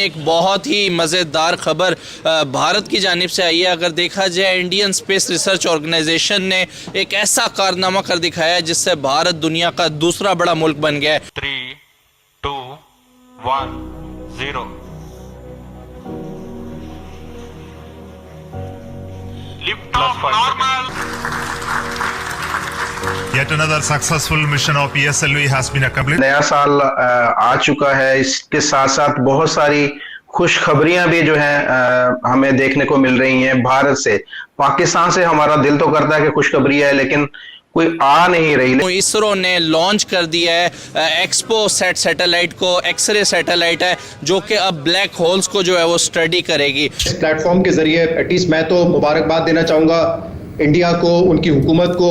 एक बहुत ही मज़ेदार खबर भारत की जानिब से आई है। अगर देखा जाए इंडियन स्पेस रिसर्च ऑर्गेनाइजेशन ने एक ऐसा कारनामा कर दिखाया है जिससे भारत दुनिया का दूसरा बड़ा मुल्क बन गया है। 3, 2, 1, 0 lift off normal. Yet another successful mission of PSLV has been accomplished. नया साल आ चुका है। इसके साथ साथ बहुत सारी खुशखबरियां भी जो है हमें देखने को मिल रही हैं भारत से। पाकिस्तान से हमारा दिल तो करता है कि खुशखबरी है, लेकिन कोई आ नहीं रही। इसरो ने लॉन्च कर दिया है एक्सपो सेट सैटेलाइट को। एक्सरे सैटेलाइट है जो कि अब ब्लैक होल्स को जो है वो स्टडी करेगी। इस प्लेटफॉर्म के जरिए एटलीस्ट मैं तो मुबारकबाद देना चाहूंगा इंडिया को, उनकी हुकूमत को,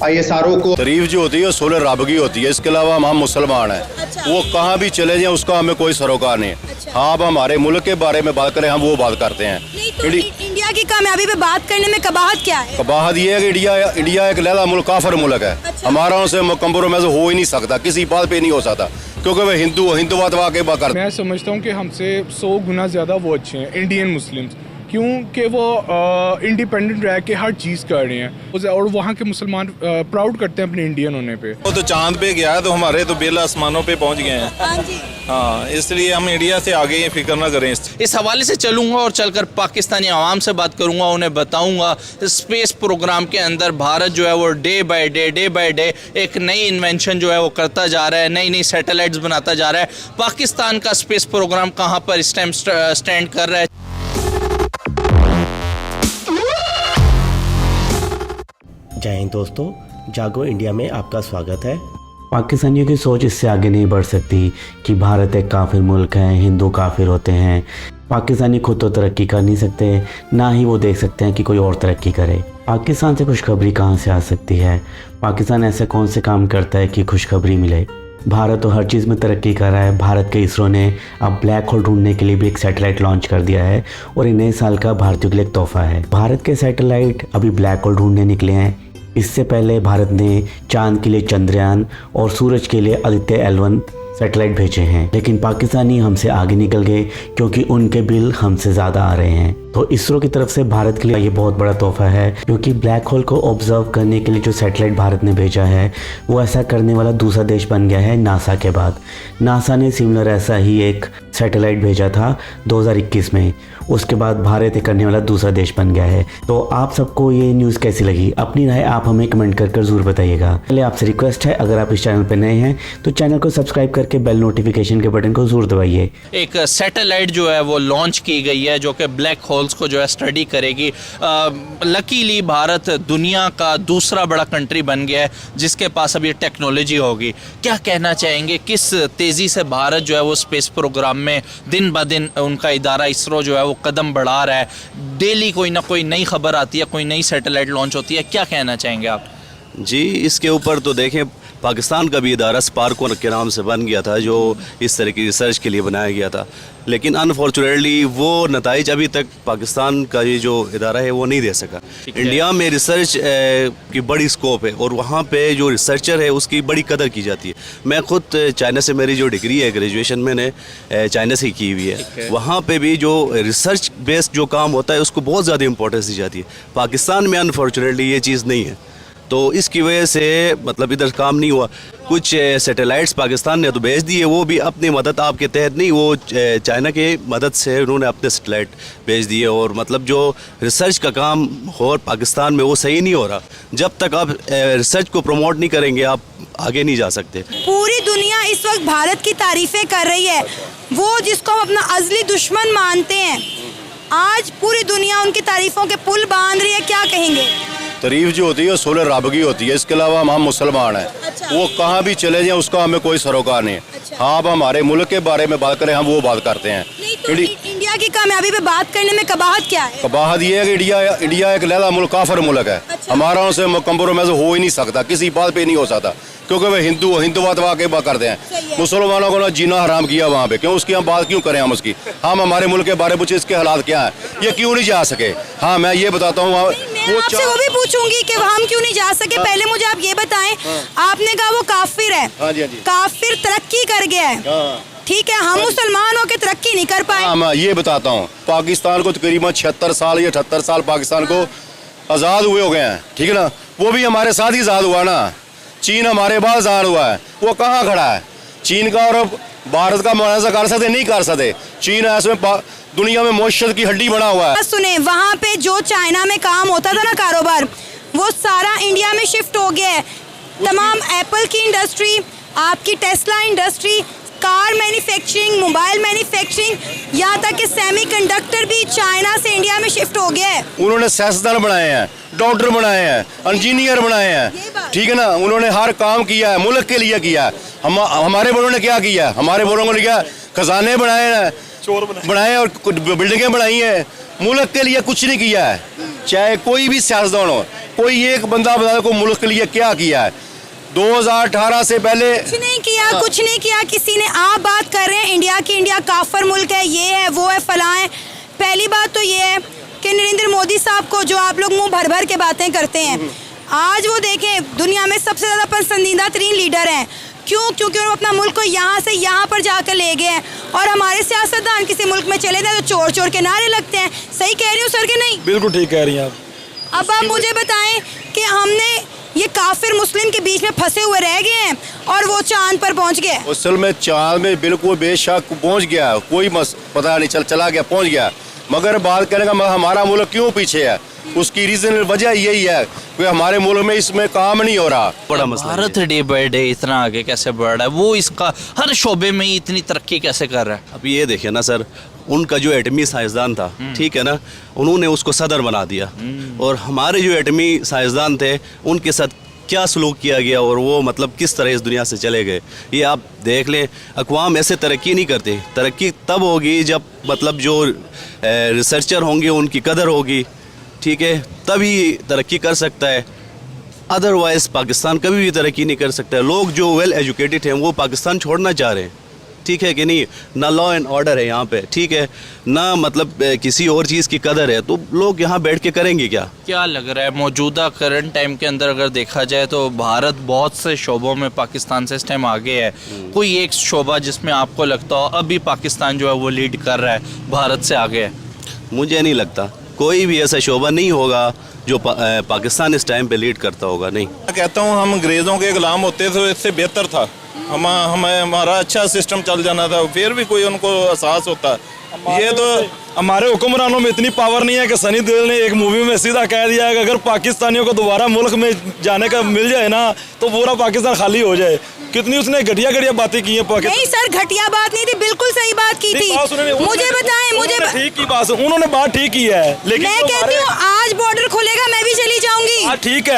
ISRO को। तारीफ जो होती है सोलह रब की होती है, इसके अलावा हम मुसलमान हैं। अच्छा। वो कहाँ भी चले जाएं उसका हमें कोई सरोकार नहीं है। अच्छा। हाँ, अब हमारे मुल्क के बारे में बात करें, हम वो बात करते हैं। नहीं तो इंडिया की कामयाबी पे बात करने में कबाहत क्या है? कबाहत ये है कि इंडिया एक लैला मुल्क, काफर मुल्क है। अच्छा। हमारा उनसे कंप्रोमाइज हो ही नहीं सकता, किसी बात पे नहीं हो सकता, क्योंकि वह हिंदुवाद वाकई बात करते। मैं समझता हूँ कि हमसे 100 गुना ज़्यादा वो अच्छे हैं इंडियन मुस्लिम्स, क्योंकि वो इंडिपेंडेंट रह के हर चीज़ कर रहे हैं और वहाँ के मुसलमान प्राउड करते हैं अपने इंडियन होने पे। वो तो चांद पे गया है तो हमारे तो बेल आसमानों पे पहुंच गए हैं। हाँ जी। हाँ, इसलिए हम इंडिया से आगे ही फिक्र ना करें। इस हवाले से चलूंगा और चलकर पाकिस्तानी आवाम से बात करूंगा, उन्हें बताऊंगा स्पेस प्रोग्राम के अंदर भारत जो है वो डे बाय डे एक नई इन्वेंशन जो है वो करता जा रहा है, नई नई सैटेलाइट्स बनाता जा रहा है। पाकिस्तान का स्पेस प्रोग्राम कहाँ पर इस टाइम स्टैंड कर रहा है। जय हिंद दोस्तों, जागो इंडिया में आपका स्वागत है। पाकिस्तानियों की सोच इससे आगे नहीं बढ़ सकती कि भारत एक काफिर मुल्क है, हिंदू काफिर होते हैं। पाकिस्तानी खुद तो तरक्की कर नहीं सकते, ना ही वो देख सकते हैं कि कोई और तरक्की करे। पाकिस्तान से खुशखबरी कहाँ से आ सकती है? पाकिस्तान ऐसे कौन से काम करता है कि खुशखबरी मिले? भारत तो हर चीज़ में तरक्की कर रहा है। भारत के इसरो ने अब ब्लैक होल ढूंढने के लिए भी एक सैटेलाइट लॉन्च कर दिया है और ये नए साल का भारतीयों के लिए एक तोहफा है। भारत के सैटेलाइट अभी ब्लैक होल ढूंढने निकले हैं। इससे पहले भारत ने चांद के लिए चंद्रयान और सूरज के लिए आदित्य L1 सैटेलाइट भेजे हैं, लेकिन पाकिस्तानी हमसे आगे निकल गए क्योंकि उनके बिल हमसे ज़्यादा आ रहे हैं। तो इसरो की तरफ से भारत के लिए ये बहुत बड़ा तोहफा है, क्योंकि ब्लैक होल को ऑब्जर्व करने के लिए जो सैटेलाइट भारत ने भेजा है वो ऐसा करने वाला दूसरा देश बन गया है नासा के बाद। नासा ने सिमिलर ऐसा ही एक सैटेलाइट भेजा था 2021 में, उसके बाद भारत करने वाला दूसरा देश बन गया है। तो आप सबको ये न्यूज़ कैसी लगी? अपनी राय आप हमें कमेंट कर ज़रूर बताइएगा। पहले आपसे रिक्वेस्ट है, अगर आप इस चैनल पर नए हैं तो चैनल को सब्सक्राइब करके बेल नोटिफिकेशन के बटन को ज़रूर दबाइए। एक सैटेलाइट जो है वो लॉन्च की गई है जो कि ब्लैक होल्स को जो है स्टडी करेगी। लकीली भारत दुनिया का दूसरा बड़ा कंट्री बन गया है जिसके पास अब ये टेक्नोलॉजी होगी। क्या कहना चाहेंगे, किस तेज़ी से भारत जो है वो स्पेस प्रोग्राम में दिन ब दिन उनका इदारा इसरो जो है वो कदम बढ़ा रहा है? डेली कोई ना कोई नई खबर आती है, कोई नई सैटेलाइट लॉन्च होती है। क्या कहना चाहेंगे आप? जी, इसके ऊपर तो देखें, पाकिस्तान का भी इदारा स्पार्को के नाम से बन गया था जो इस तरह की रिसर्च के लिए बनाया गया था, लेकिन अनफॉर्चुनेटली वो नताइज अभी तक पाकिस्तान का ये जो इदारा है वो नहीं दे सका। इंडिया में रिसर्च की बड़ी स्कोप है और वहाँ पे जो रिसर्चर है उसकी बड़ी कदर की जाती है। मैं खुद चाइना से, मेरी जो डिग्री है ग्रेजुएशन मैंने चाइना से की हुई है, वहाँ पे भी जो रिसर्च बेस्ड जो काम होता है उसको बहुत ज़्यादा इंपॉर्टेंस दी जाती है। पाकिस्तान में अनफॉर्चुनेटली ये चीज़ नहीं है, तो इसकी वजह से मतलब इधर काम नहीं हुआ। कुछ सैटेलाइट्स पाकिस्तान ने तो भेज दिए, वो भी अपनी मदद आपके तहत नहीं, वो चाइना के मदद से उन्होंने अपने सैटेलाइट भेज दिए। और मतलब जो रिसर्च का काम हो पाकिस्तान में वो सही नहीं हो रहा। जब तक आप रिसर्च को प्रमोट नहीं करेंगे आप आगे नहीं जा सकते। पूरी दुनिया इस वक्त भारत की तारीफें कर रही है, वो जिसको हम अपना अज़ली दुश्मन मानते हैं, आज पूरी दुनिया उनकी तारीफों के पुल बांध रही है। क्या कहेंगे? तारीफ जो होती है सोलह रब की होती है, इसके अलावा हम मुसलमान हैं। अच्छा। वो कहाँ भी चले जाएं उसका हमें कोई सरोकार नहीं है। अच्छा। हाँ, अब हमारे मुल्क के बारे में बात करें, हम वो बात करते हैं। नहीं तो इंडिया की कामयाबी पे बात करने में कबाहत क्या है? कबाहत ये है कि इंडिया एक लैला मुल्क, काफर मुल्क है। अच्छा। हमारा उनसे कंप्रोमाइज हो ही नहीं सकता, किसी बात पे नहीं हो सकता, क्योंकि वह हिंदुवाद वाकई बात करते हैं। मुसलमानों को ना जीना हराम किया वहाँ पे, क्यों उसकी हम बात क्यों करें? हम उसकी हम हमारे मुल्क के बारे में पूछे, इसके हालात क्या है, ये क्यों नहीं जा सके? हाँ, मैं ये बताता हूँ, मैं आपसे वो भी पूछूंगी कि हम क्यों नहीं जा सके। पहले मुझे आप ये बताएं, आपने कहा वो काफिर है। हाँ जी, हाँ जी। काफिर तरक्की कर गया है, ठीक है, हम मुसलमान होकर तरक्की नहीं कर पाए। हाँ, मैं ये बताता हूँ, पाकिस्तान को तकरीबन 76 साल या 78 साल पाकिस्तान को आज़ाद हुए हो गए हैं, ठीक है ना। वो भी हमारे साथ ही आज़ाद हुआ ना। चीन हमारे बाद आज़ाद हुआ है, वो कहाँ खड़ा है? चीन का और भारत का मुआवजा कर सकते नहीं कर सकते? चीन ऐसे दुनिया में मौशत की हड्डी बना हुआ है। सुने, वहाँ पे जो चाइना में काम होता था ना कारोबार, वो सारा इंडिया में शिफ्ट हो गया है। तमाम एप्पल की इंडस्ट्री, आपकी Tesla industry, car manufacturing, mobile manufacturing, यहाँ तक कि सेमीकंडक्टर भी चाइना से इंडिया में शिफ्ट हो गया है। उन्होंने सियासतदान बनाए हैं, डॉक्टर बनाए हैं, इंजीनियर बनाए हैं, ठीक है ना। उन्होंने हर काम किया है, मुल्क के लिए किया है। हमारे बड़ों ने क्या किया? हमारे बड़ों ने क्या खजाने बनाए हैं, बनाए और बिल्डिंगें बनाई हैं। मुल्क के लिए कुछ नहीं किया है। चाहे कोई भी सियासतदान हो, कोई एक बंदा बता को मुल्क के लिए क्या किया है? 2018 से पहले कुछ नहीं किया, कुछ नहीं किया किसी ने। आप बात कर रहे हैं इंडिया की, इंडिया काफर मुल्क है, ये है वो है फलां है। पहली बात तो ये है कि नरेंद्र मोदी साहब को, जो आप लोग मुंह भर भर के बातें करते हैं, आज वो देखें दुनिया में सबसे ज़्यादा पसंदीदा तरीन लीडर हैं। क्यों? क्योंकि उन्होंने अपना मुल्क को यहाँ से यहाँ पर जाकर ले गए हैं। और हमारे सियासतदान किसी मुल्क में चले जाए तो चोर चोर के नारे लगते हैं। सही कह रही हूँ सर कि नहीं? बिल्कुल ठीक कह रही हैं आप। अब आप मुझे बताएं कि हमने ये काफिर मुस्लिम के बीच में फंसे हुए रह गए हैं और वो चांद पर पहुंच गए। असल में चांद में बिल्कुल बेशक पहुंच गया, कोई पता नहीं चला गया, पहुंच गया। मगर बात करने का हमारा मुल्क क्यों पीछे है, उसकी रीजन वजह यही है कि हमारे मुल्क में इसमें काम नहीं हो रहा। बड़ा मसला भारत डे बाय डे इतना आगे कैसे बढ़ रहा है? वो इसका हर शोबे में ही इतनी तरक्की कैसे कर रहा है? अब ये देखिए ना सर, उनका जो एटमी साइंसदान था, ठीक है ना, उन्होंने उसको सदर बना दिया। और हमारे जो एटमी साइंसदान थे, उनके साथ क्या सलूक किया गया और वो मतलब किस तरह इस दुनिया से चले गए, ये आप देख लें। अक़वाम ऐसे तरक्की नहीं करते। तरक्की तब होगी जब मतलब जो रिसर्चर होंगे उनकी कदर होगी, ठीक है, तभी तरक्की कर सकता है। अदरवाइज़ पाकिस्तान कभी भी तरक्की नहीं कर सकता है। लोग जो वेल एजुकेटेड हैं वो पाकिस्तान छोड़ना चाह रहे हैं, ठीक है कि नहीं। ना लॉ एंड ऑर्डर है यहाँ पे, ठीक है, ना मतलब किसी और चीज़ की कदर है, तो लोग यहाँ बैठ के करेंगे क्या? क्या लग रहा है मौजूदा करंट टाइम के अंदर अगर देखा जाए तो भारत बहुत से शोबों में पाकिस्तान से इस टाइम आगे है? कोई एक शोबा जिसमें आपको लगता हो अभी पाकिस्तान जो है वो लीड कर रहा है, भारत से आगे है? मुझे नहीं लगता कोई भी ऐसा शोबा नहीं होगा जो पाकिस्तान इस टाइम पे लीड करता होगा। नहीं, कहता हूँ हम अंग्रेज़ों के गुलाम होते तो इससे बेहतर था। हमारा अच्छा सिस्टम चल जाना था, फिर भी कोई उनको एहसास होता। ये तो हमारे हुक्मरानों में इतनी पावर नहीं है कि सनी देओल ने एक मूवी में सीधा कह दिया है कि अगर पाकिस्तानियों को दोबारा मुल्क में जाने का मिल जाए ना तो पूरा पाकिस्तान खाली हो जाए। कितनी उसने घटिया घटिया बातें की हैं पाकिस्तान। नहीं सर, घटिया बात नहीं थी, बिल्कुल सही बात की थी। मुझे बताएं, मुझे ठीक की बात, उन्होंने बात ठीक की है, लेकिन मैं कहती हूँ आज बॉर्डर खुलेगा मैं भी चली जाऊंगी। ठीक है,